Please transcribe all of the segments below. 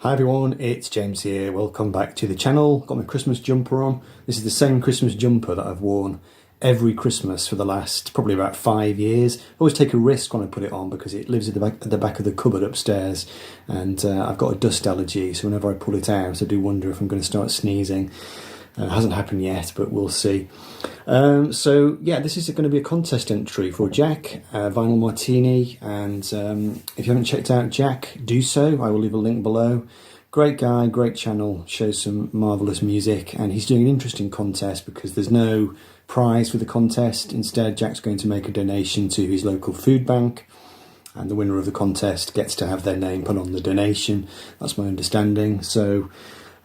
Hi everyone, it's James here. Welcome back to the channel. Got my Christmas jumper on. This is the same Christmas jumper that I've worn every Christmas for the last probably about 5 years. I always take a risk when I put it on because it lives at the back of the cupboard upstairs, and I've got a dust allergy, so whenever I pull it out I do wonder if I'm going to start sneezing. It hasn't happened yet, but we'll see. So yeah, this is going to be a contest entry for Jack, Vinyl Martini, and if you haven't checked out Jack, do so. I will leave a link below. Great guy, great channel, shows some marvellous music, and he's doing an interesting contest because there's no prize for the contest. Instead, Jack's going to make a donation to his local food bank, and the winner of the contest gets to have their name put on the donation. That's my understanding. So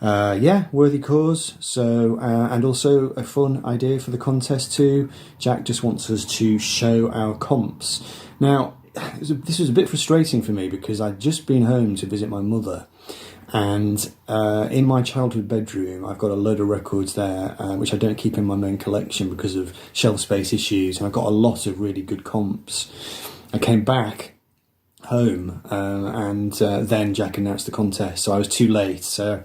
yeah, worthy cause. So and also a fun idea for the contest too. Jack just wants us to show our comps. Now, this was a bit frustrating for me because I'd just been home to visit my mother, and in my childhood bedroom I've got a load of records there, which I don't keep in my main collection because of shelf space issues, and I've got a lot of really good comps. I came back home and then Jack announced the contest, so I was too late. So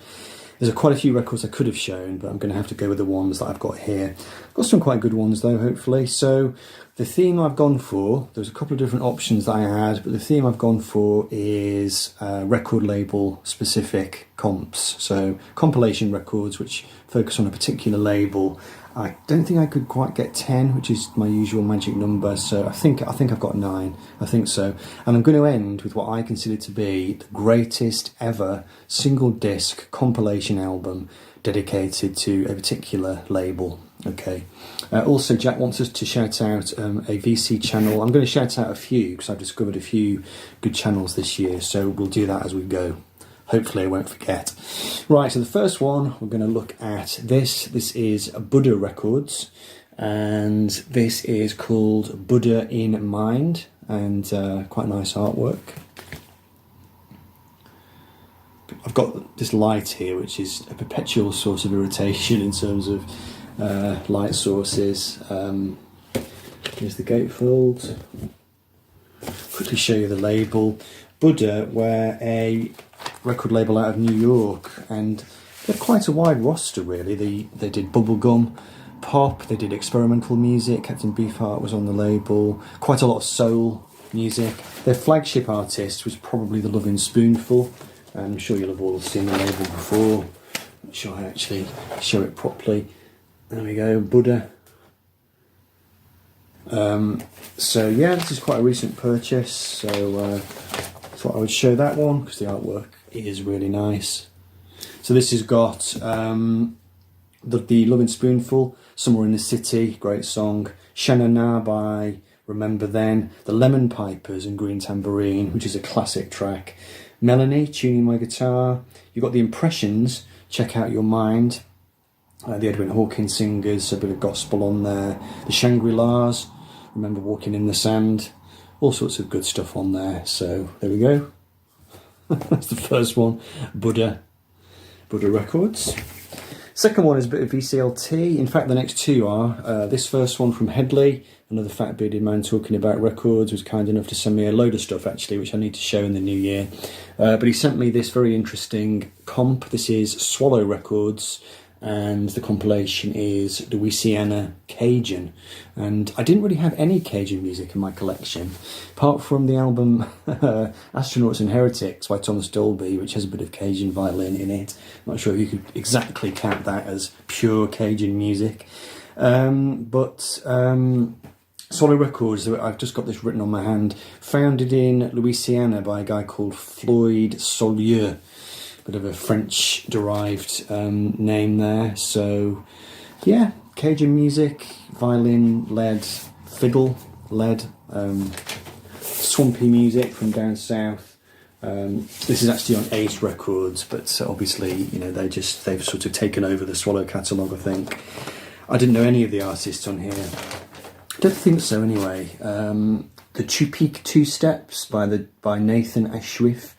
there's quite a few records I could have shown, but I'm going to have to go with the ones that I've got here. I've got some quite good ones though, hopefully. So the theme I've gone for, there's a couple of different options that I had, but the theme I've gone for is record label specific comps. So compilation records which focus on a particular label. I don't think I could quite get 10, which is my usual magic number, so I think I've got 9, I think so. And I'm going to end with what I consider to be the greatest ever single disc compilation album dedicated to a particular label. Okay. Also, Jack wants us to shout out a VC channel. I'm going to shout out a few because I've discovered a few good channels this year, so we'll do that as we go. Hopefully I won't forget. Right, so the first one, we're going to look at this. This is Buddha Records, and this is called Buddha in Mind, and quite nice artwork. I've got this light here, which is a perpetual source of irritation in terms of light sources. Here's the gatefold. Quickly show you the label. Buddha were a record label out of New York, and they have quite a wide roster really. They did bubblegum, pop, they did experimental music. Captain Beefheart was on the label. Quite a lot of soul music. Their flagship artist was probably the Loving Spoonful. I'm sure you'll have all seen the label before. Not sure I actually show it properly. There we go, Buddha. So yeah, this is quite a recent purchase, so thought I would show that one because the artwork is really nice. So this has got the Loving Spoonful, Somewhere in the City, great song, Shanana by Remember Then, The Lemon Pipers and Green Tambourine, which is a classic track, Melanie, Tuning My Guitar. You've got the Impressions, Check Out Your Mind, the Edwin Hawkins Singers, a bit of gospel on there, the Shangri-Las, Remember Walking in the Sand, all sorts of good stuff on there. So there we go. That's the first one, Buddha Records. Second one is a bit of VCLT. In fact, the next two are. This first one from Headley, another fat bearded man talking about records, was kind enough to send me a load of stuff actually, which I need to show in the new year. But he sent me this very interesting comp. This is Swallow Records, and the compilation is Louisiana Cajun. And I didn't really have any Cajun music in my collection, apart from the album Astronauts and Heretics by Thomas Dolby, which has a bit of Cajun violin in it. Not sure if you could exactly count that as pure Cajun music. But Swallow Records, I've just got this written on my hand, founded in Louisiana by a guy called Floyd Solieu. Bit of a French-derived name there. So, yeah, Cajun music, violin, lead, fiddle, lead, swampy music from down south. This is actually on Ace Records, but obviously, you know, they've sort of taken over the Swallow catalogue, I think. I didn't know any of the artists on here. I don't think so, anyway. The Chupik Two Steps by Nathan Ashwif.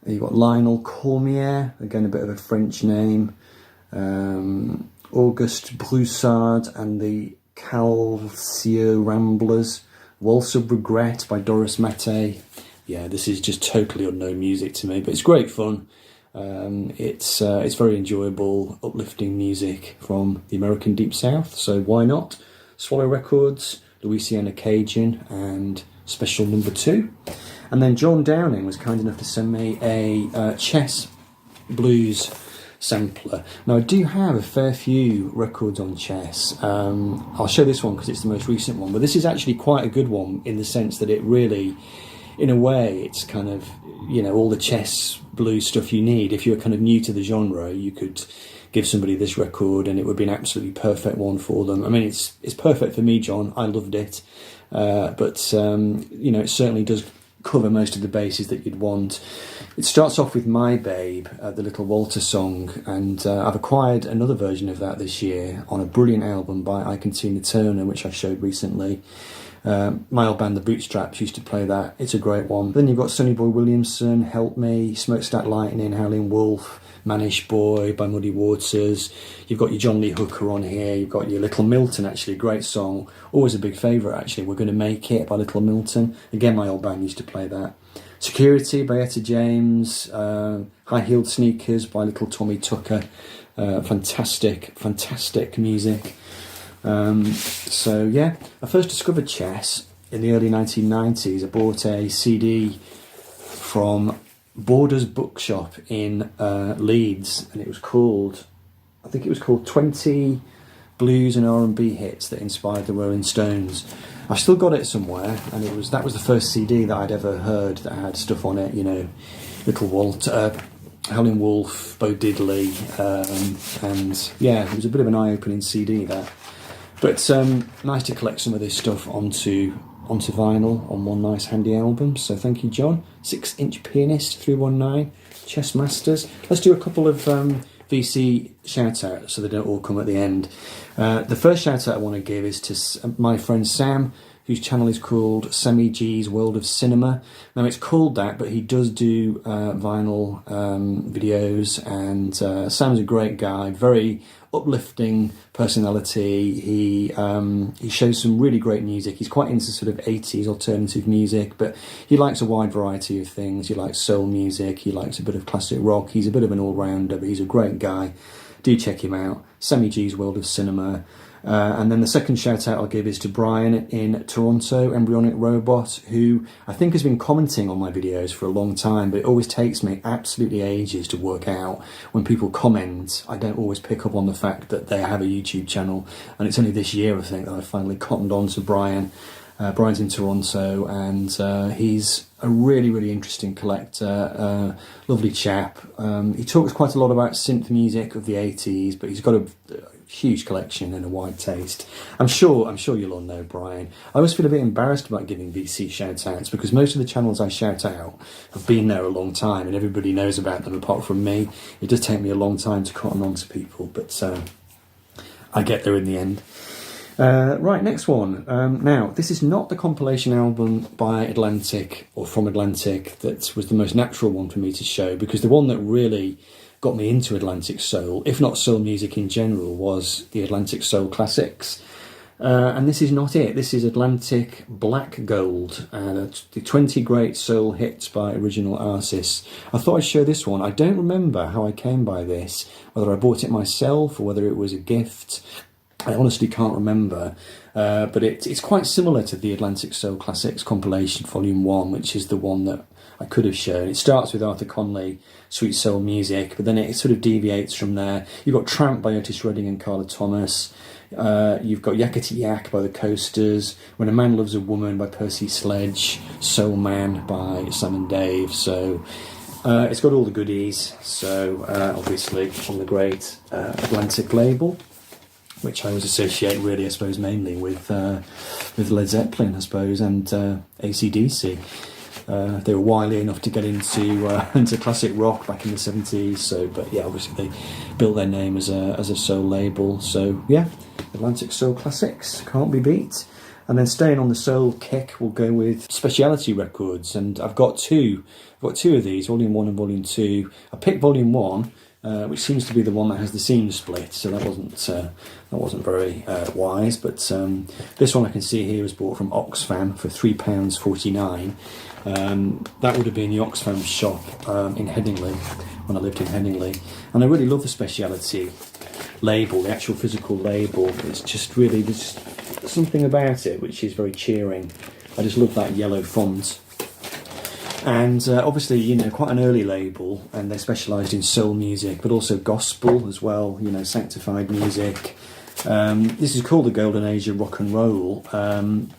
You've got Lionel Cormier, again a bit of a French name, Auguste Broussard and the Calcio Ramblers, Waltz of Regret by Doris Mattei. Yeah, this is just totally unknown music to me, but it's great fun. It's very enjoyable, uplifting music from the American Deep South, so why not? Swallow Records, Louisiana Cajun, and Special Number 2. And then John Downing was kind enough to send me a chess blues sampler. Now I do have a fair few records on chess. I'll show this one because it's the most recent one, but this is actually quite a good one in the sense that it really, in a way, it's kind of, you know, all the chess blues stuff you need. If you're kind of new to the genre, you could give somebody this record and it would be an absolutely perfect one for them. I mean, it's perfect for me, John. I loved it, but you know, it certainly does cover most of the bases that you'd want. It starts off with My Babe, the Little Walter song, and I've acquired another version of that this year on a brilliant album by Ike and Tina Turner, which I showed recently. My old band, the Bootstraps, used to play that. It's a great one. Then you've got Sonny Boy Williamson, Help Me, Smokestack Lightning, Howlin' Wolf, Manish Boy by Muddy Waters. You've got your John Lee Hooker on here. You've got your Little Milton, actually, great song. Always a big favourite, actually. We're Going to Make It by Little Milton. Again, my old band used to play that. Security by Etta James. High Heeled Sneakers by Little Tommy Tucker. Fantastic, fantastic music. So yeah, I first discovered chess in the early 1990s. I bought a CD from Borders Bookshop in Leeds, and it was called, I think it was called 20 Blues and R&B Hits That Inspired the Rolling Stones. I've still got it somewhere, and that was the first CD that I'd ever heard that had stuff on it, you know, Little Walter, Howlin' Wolf, Bo Diddley, and yeah, it was a bit of an eye-opening CD, that. But nice to collect some of this stuff onto vinyl on one nice handy album. So thank you, John. 6-inch Pianist 319, Chess Masters. Let's do a couple of VC shout-outs so they don't all come at the end. The first shout-out I want to give is to my friend Sam, whose channel is called Sammy G's World of Cinema. Now it's called that, but he does do vinyl videos, and Sam's a great guy, very uplifting personality. He shows some really great music. He's quite into sort of 80s alternative music, but he likes a wide variety of things. He likes soul music, he likes a bit of classic rock. He's a bit of an all-rounder, but he's a great guy. Do check him out, Sammy G's World of Cinema. And then the second shout out I'll give is to Brian in Toronto, Embryonic Robot, who I think has been commenting on my videos for a long time, but it always takes me absolutely ages to work out when people comment. I don't always pick up on the fact that they have a YouTube channel, and it's only this year, I think, that I finally cottoned on to Brian. Brian's in Toronto, and he's a really, really interesting collector, lovely chap. He talks quite a lot about synth music of the 80s, but he's got a huge collection and a wide taste. I'm sure you'll all know Brian. I always feel a bit embarrassed about giving VC shout-outs because most of the channels I shout out have been there a long time and everybody knows about them apart from me. It does take me a long time to cotton on to people, but I get there in the end. Right, next one. Now, this is not the compilation album by Atlantic or from Atlantic that was the most natural one for me to show, because the one that really got me into Atlantic Soul, if not soul music in general, was the Atlantic Soul Classics. And this is not it. This is Atlantic Black Gold, the 20 great soul hits by original artists. I thought I'd show this one. I don't remember how I came by this, whether I bought it myself or whether it was a gift. I honestly can't remember, but it's quite similar to the Atlantic Soul Classics compilation, Volume 1, which is the one that I could have shown. It starts with Arthur Conley, Sweet Soul Music, but then it sort of deviates from there. You've got Tramp by Otis Redding and Carla Thomas. You've got Yakety Yak by the Coasters, When a Man Loves a Woman by Percy Sledge, Soul Man by Sam and Dave. So it's got all the goodies. So obviously on the great Atlantic label, which I always associate really, I suppose, mainly with Led Zeppelin, I suppose, and AC/DC. They were wily enough to get into classic rock back in the 70s. So, but yeah, obviously they built their name as a soul label. So yeah, Atlantic Soul Classics, can't be beat. And then staying on the soul kick, we'll go with Speciality Records, and I've got two of these, Volume 1 and Volume 2. I picked Volume 1. Which seems to be the one that has the seam split, so that wasn't very wise. But this one I can see here was bought from Oxfam for £3.49. That would have been the Oxfam shop in Headingley, when I lived in Henningley. And I really love the speciality label, the actual physical label. It's just really, there's something about it which is very cheering. I just love that yellow font. And obviously, you know, quite an early label, and they specialised in soul music, but also gospel as well, you know, sanctified music. This is called the Golden Age of rock and roll.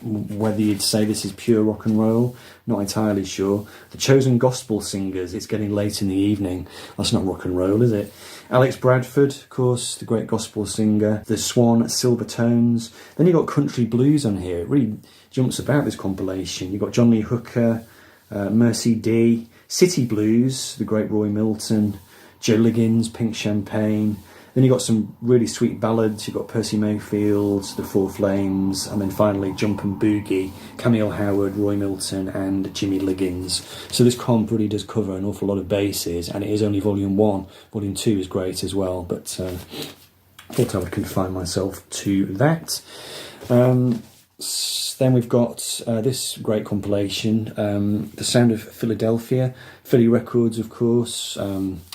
Whether you'd say this is pure rock and roll, not entirely sure. The Chosen Gospel Singers, it's getting late in the evening. That's not rock and roll, is it? Alex Bradford, of course, the great gospel singer. The Swan Silver Tones. Then you've got country blues on here. It really jumps about, this compilation. You've got John Lee Hooker, Mercy D, City Blues, the great Roy Milton, Joe Liggins, Pink Champagne. Then you've got some really sweet ballads. You've got Percy Mayfield, The Four Flames, and then finally Jump and Boogie, Camille Howard, Roy Milton, and Jimmy Liggins. So this comp really does cover an awful lot of bases, and it is only Volume 1. Volume 2 is great as well, but thought I would confine myself to that. Then we've got this great compilation, The Sound of Philadelphia, Philly Records, of course,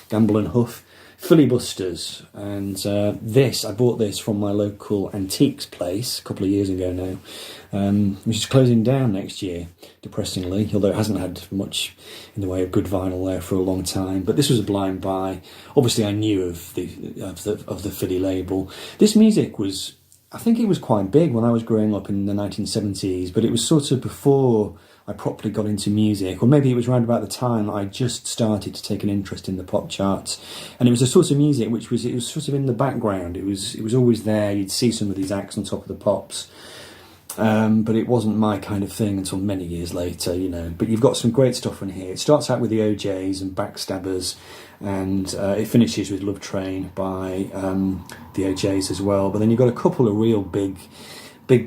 Gamble and Huff, Filibusters, and I bought this from my local antiques place a couple of years ago now, which is closing down next year, depressingly, although it hasn't had much in the way of good vinyl there for a long time. But this was a blind buy. Obviously, I knew of the Philly label. This music was, I think it was quite big when I was growing up in the 1970s, but it was sort of before I properly got into music, or maybe it was around about the time I just started to take an interest in the pop charts. And it was a sort of music which was, it was sort of in the background. It was always there. You'd see some of these acts on top of the pops. But it wasn't my kind of thing until many years later, you know. But you've got some great stuff in here. It starts out with the OJs and Backstabbers, and it finishes with Love Train by the OJs as well. But then you've got a couple of real big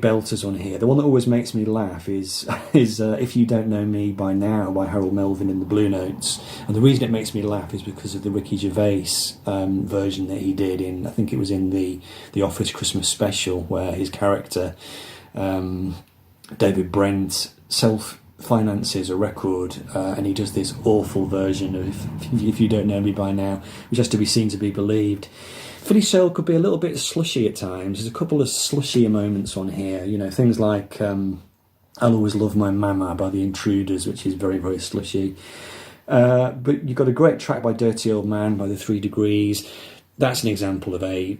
belters on here. The one that always makes me laugh is If You Don't Know Me By Now by Harold Melvin in the Blue Notes. And the reason it makes me laugh is because of the Ricky Gervais version that he did in, I think it was in the Office Christmas special, where his character David Brent self-finances a record, and he does this awful version of If You Don't Know Me By Now, which has to be seen to be believed. Philly Soul could be a little bit slushy at times. There's a couple of slushier moments on here, you know, things like I'll Always Love My Mama by the Intruders, which is very, very slushy. But you've got a great track by Dirty Old Man by the 3 Degrees. That's an example of a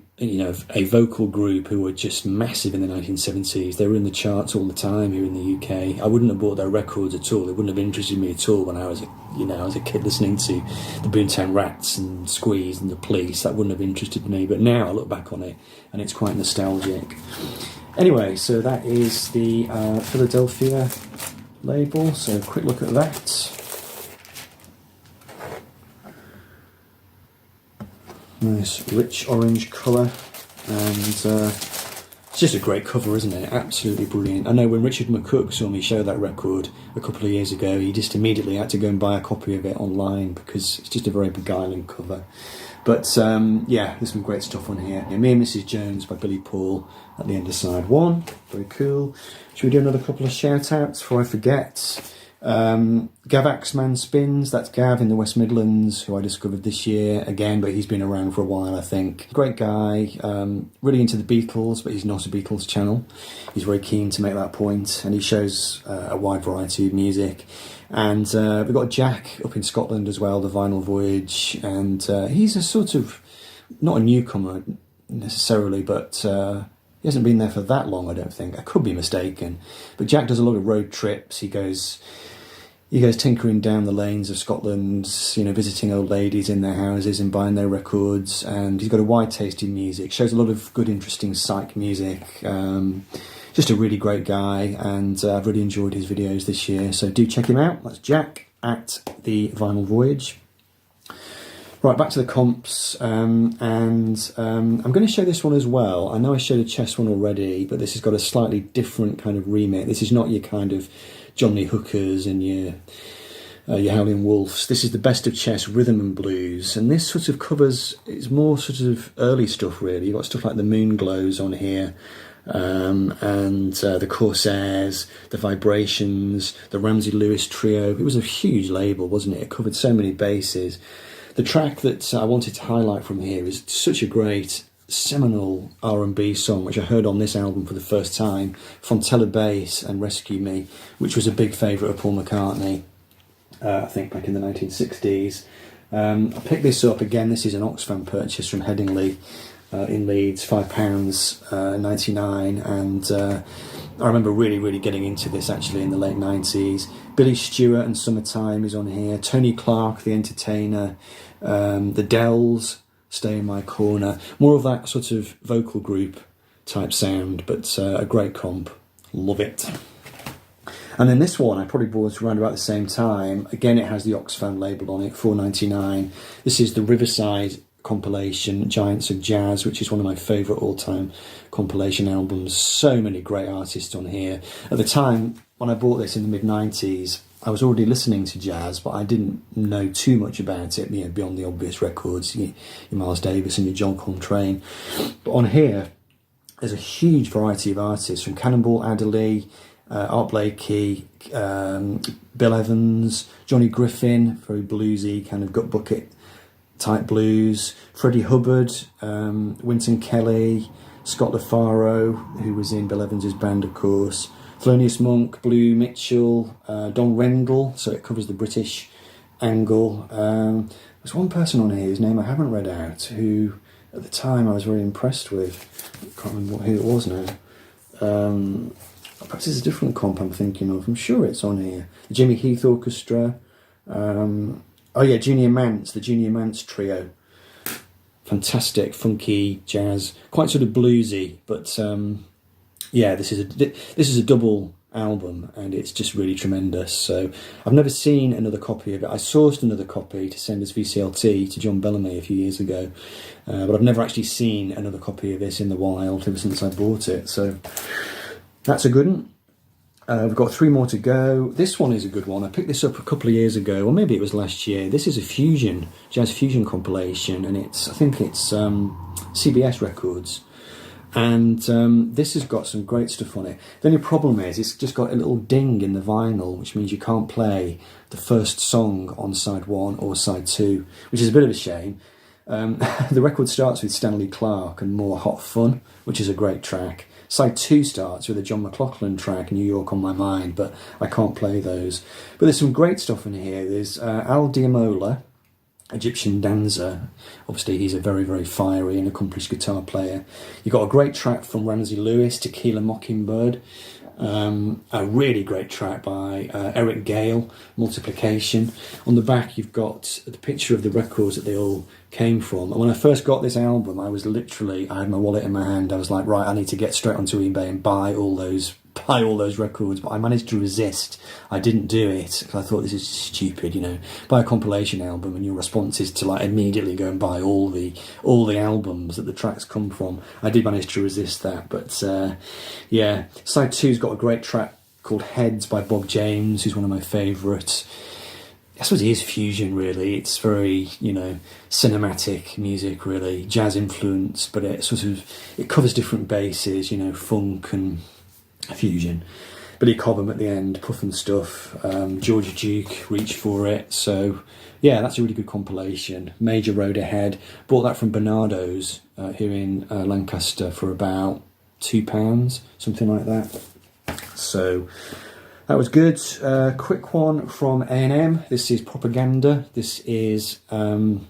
vocal group who were just massive in the 1970s. They were in the charts all the time here in the UK. I wouldn't have bought their records at all. They wouldn't have interested me at all when I was a kid listening to the Boomtown Rats and Squeeze and the Police. That wouldn't have interested me. But now I look back on it and it's quite nostalgic. Anyway, so that is the Philadelphia label. So a quick look at that. Nice rich orange colour, and it's just a great cover, isn't it? Absolutely brilliant. I know when Richard McCook saw me show that record a couple of years ago, he just immediately had to go and buy a copy of it online because it's just a very beguiling cover. But yeah, there's some great stuff on here. Me and Mrs. Jones by Billy Paul at the end of side 1. Very cool. Should we do another couple of shout outs before I forget? Gavaxemanspins, that's Gav in the West Midlands, who I discovered this year again, but he's been around for a while, I think. Great guy, really into the Beatles, but he's not a Beatles channel. He's very keen to make that point, and he shows a wide variety of music. And we've got Jack up in Scotland as well, the Vinyl Voyage, and he's a sort of, not a newcomer necessarily, but he hasn't been there for that long, I don't think. I could be mistaken. But Jack does a lot of road trips. He goes tinkering down the lanes of Scotland, you know, visiting old ladies in their houses and buying their records. And he's got a wide taste in music. Shows a lot of good, interesting psych music. Just a really great guy. And I've really enjoyed his videos this year. So do check him out. That's Jack at the Vinyl Voyage. Right, back to the comps, and I'm going to show this one as well. I know I showed a chess one already, but this has got a slightly different kind of remit. This is not your kind of John Lee Hookers and your Howlin' Wolves. This is the Best of Chess Rhythm and Blues, and this sort of covers, it's more sort of early stuff really. You've got stuff like the Moon Glows on here, and the Corsairs, the Vibrations, the Ramsey Lewis Trio. It was a huge label, wasn't it? It covered so many bases. The track that I wanted to highlight from here is such a great seminal R&B song, which I heard on this album for the first time, Fontella Bass and Rescue Me, which was a big favourite of Paul McCartney, I think back in the 1960s. I picked this up again. This is an Oxfam purchase from Headingley in Leeds, £5.99, and I remember really getting into this actually in the late 90s. Billy Stewart and Summertime is on here, Tony Clark, The Entertainer, The Dells, Stay in My Corner, more of that sort of vocal group type sound, but a great comp, love it. And then this one I probably bought around about the same time. Again, it has the Oxfam label on it, £4.99. This is the Riverside compilation, Giants of Jazz, which is one of my favourite all-time compilation albums. So many great artists on here. At the time, when I bought this in the mid-90s, I was already listening to jazz, but I didn't know too much about it, beyond the obvious records, your Miles Davis and your John Coltrane. But on here, there's a huge variety of artists, from Cannonball Adderley, Art Blakey, Bill Evans, Johnny Griffin, very bluesy, kind of gut bucket type blues, Freddie Hubbard, Wynton Kelly, Scott LaFaro, who was in Bill Evans's band, of course, Thelonious Monk, Blue Mitchell, Don Rendell, so it covers the British angle. There's one person on here whose name I haven't read out, who at the time I was very impressed with. I can't remember who it was now. Perhaps it's a different comp I'm thinking of. I'm sure it's on here. The Jimmy Heath Orchestra. Junior Mance, the Junior Mance Trio. Fantastic, funky jazz, quite sort of bluesy, but this is a double album, and it's just really tremendous. So I've never seen another copy of it. I sourced another copy to send as VCLT to John Bellamy a few years ago, but I've never actually seen another copy of this in the wild ever since I bought it. So that's a good one. We've got 3 more to go. This one is a good one. I picked this up a couple of years ago, or maybe it was last year. This is a jazz fusion compilation, and I think it's CBS Records. And this has got some great stuff on it. The only problem is it's just got a little ding in the vinyl, which means you can't play the first song on side 1 or side 2, which is a bit of a shame. The record starts with Stanley Clarke and More Hot Fun, which is a great track. Side 2 starts with a John McLaughlin track, New York on My Mind, but I can't play those. But there's some great stuff in here. There's Al Diamola, Egyptian dancer. Obviously, he's a very, very fiery and accomplished guitar player. You've got a great track from Ramsey Lewis, Tequila Mockingbird. A really great track by Eric Gale, Multiplication. On the back, you've got the picture of the records that they all came from. And when I first got this album, I had my wallet in my hand. I was like, right, I need to get straight onto eBay and buy all those records, but I managed to resist. I didn't do it because I thought, this is stupid, buy a compilation album and your response is to like immediately go and buy all the albums that the tracks come from. I did manage to resist that, but side 2's got a great track called Heads by Bob James, who's one of my favourites. I suppose it is fusion, really. It's very, cinematic music, really, jazz influenced, but it covers different bases, funk and fusion. Billy Cobham at the end, Puff and Stuff, Georgia Duke, Reach For It. So yeah, that's a really good compilation. Major Road Ahead. Bought that from Bernardo's here in Lancaster for about £2, something like that. So that was good. Quick one from A&M. This is Propaganda. This is an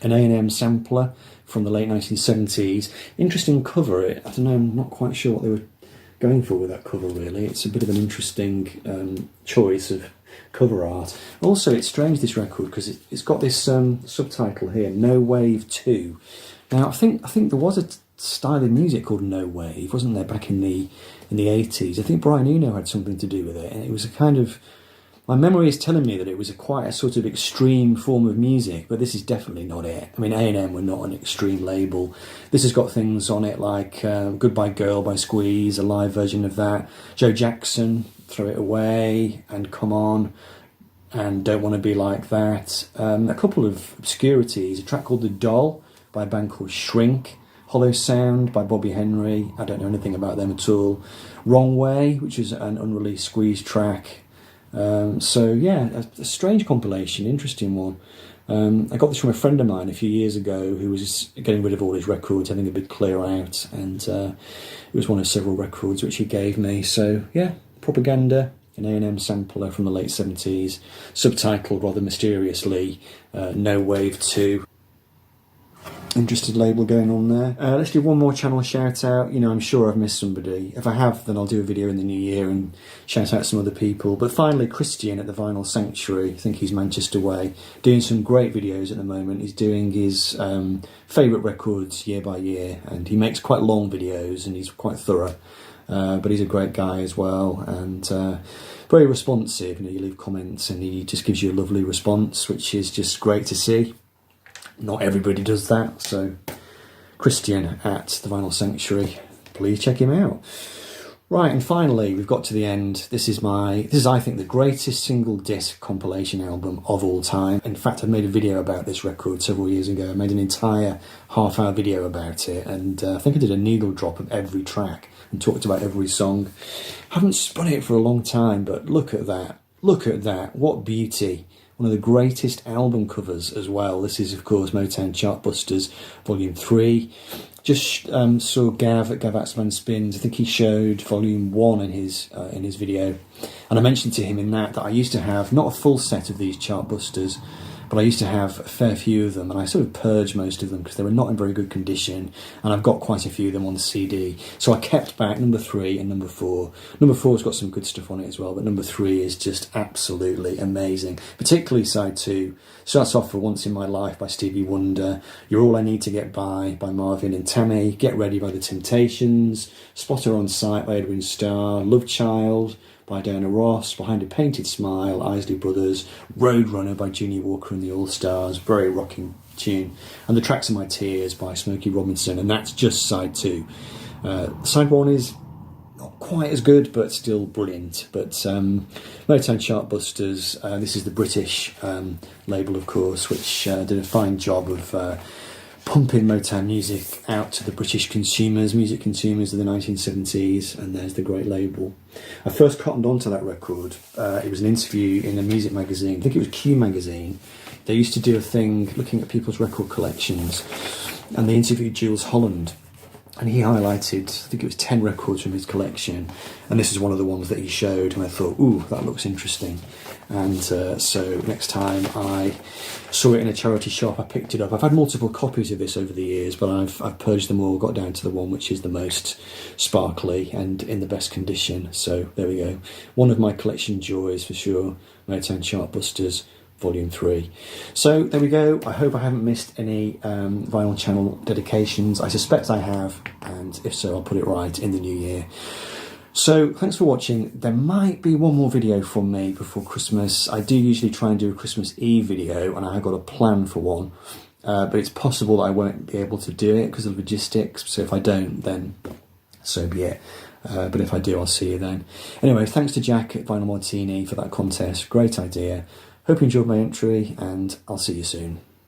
A&M sampler from the late 1970s. Interesting cover. I don't know, I'm not quite sure what they were going for with that cover, really. It's a bit of an interesting choice of cover art. Also, it's strange, this record, because it's got this subtitle here, No Wave 2. Now, I think there was a style of music called No Wave, wasn't there, back in the 80s? I think Brian Eno had something to do with it, and it was a kind of... My memory is telling me that it was quite a sort of extreme form of music, but this is definitely not it. I mean, A&M were not an extreme label. This has got things on it like Goodbye Girl by Squeeze, a live version of that, Joe Jackson, Throw It Away, and Come On, and Don't Want to Be Like That. A couple of obscurities, a track called The Doll by a band called Shrink, Hollow Sound by Bobby Henry, I don't know anything about them at all, Wrong Way, which is an unreleased Squeeze track, So yeah, a strange compilation, interesting one. I got this from a friend of mine a few years ago who was getting rid of all his records, having a big clear out, and it was one of several records which he gave me. So yeah, Propaganda, an A&M sampler from the late 70s, subtitled rather mysteriously, No Wave 2. Interested label going on there. Let's do one more channel shout out. You know, I'm sure I've missed somebody. If I have, then I'll do a video in the new year and shout out some other people. But finally, Christian at the Vinyl Sanctuary, I think he's Manchester way, doing some great videos at the moment. He's doing his favourite records year by year, and he makes quite long videos and he's quite thorough. But he's a great guy as well, and very responsive. You know, you leave comments and he just gives you a lovely response, which is just great to see. Not everybody does that, so Christian at the Vinyl Sanctuary, please check him out. Right, and finally, we've got to the end. This is I think the greatest single disc compilation album of all time. In fact, I made a video about this record several years ago. I made an entire half-hour video about it, and I think I did a needle drop of every track and talked about every song. I haven't spun it for a long time, but look at that. Look at that. What beauty. One of the greatest album covers as well. This is, of course, Motown Chartbusters Volume 3. Just saw Gav at Gavaxemanspins. I think he showed Volume 1 in his video. And I mentioned to him in that I used to have, not a full set of these Chartbusters, but I used to have a fair few of them, and I sort of purged most of them because they were not in very good condition, and I've got quite a few of them on CD. So I kept back number 3 and number 4. Number 4's got some good stuff on it as well, but number 3 is just absolutely amazing, particularly side 2. Starts off for Once in My Life by Stevie Wonder, You're All I Need to Get By Marvin and Tammy, Get Ready by The Temptations, Spotter on Sight by Edwin Starr, Love Child by Diana Ross, Behind a Painted Smile, Isley Brothers, Roadrunner by Junior Walker and the All-Stars, very rocking tune, and The Tracks of My Tears by Smokey Robinson, and that's just side 2. Side 1 is not quite as good, but still brilliant. But Motown Chartbusters, this is the British label, of course, which did a fine job of pumping Motown music out to the British consumers, music consumers of the 1970s, and there's the great label. I first cottoned onto that record. It was an interview in a music magazine, I think it was Q magazine. They used to do a thing looking at people's record collections, and they interviewed Jules Holland, and he highlighted, I think it was 10 records from his collection, and this is one of the ones that he showed, and I thought, ooh, that looks interesting. And so next time I saw it in a charity shop, I picked it up. I've had multiple copies of this over the years, but I've purged them all, got down to the one which is the most sparkly and in the best condition. So there we go. One of my collection joys for sure, Motown Chartbusters Volume 3. So there we go. I hope I haven't missed any vinyl channel dedications. I suspect I have, and if so, I'll put it right in the new year. So thanks for watching. There might be one more video from me before Christmas. I do usually try and do a Christmas Eve video, and I have got a plan for one, but it's possible that I won't be able to do it because of logistics. So if I don't, then so be it. But if I do, I'll see you then. Anyway, thanks to Jack at Vinyl Martini for that contest. Great idea. Hope you enjoyed my entry, and I'll see you soon.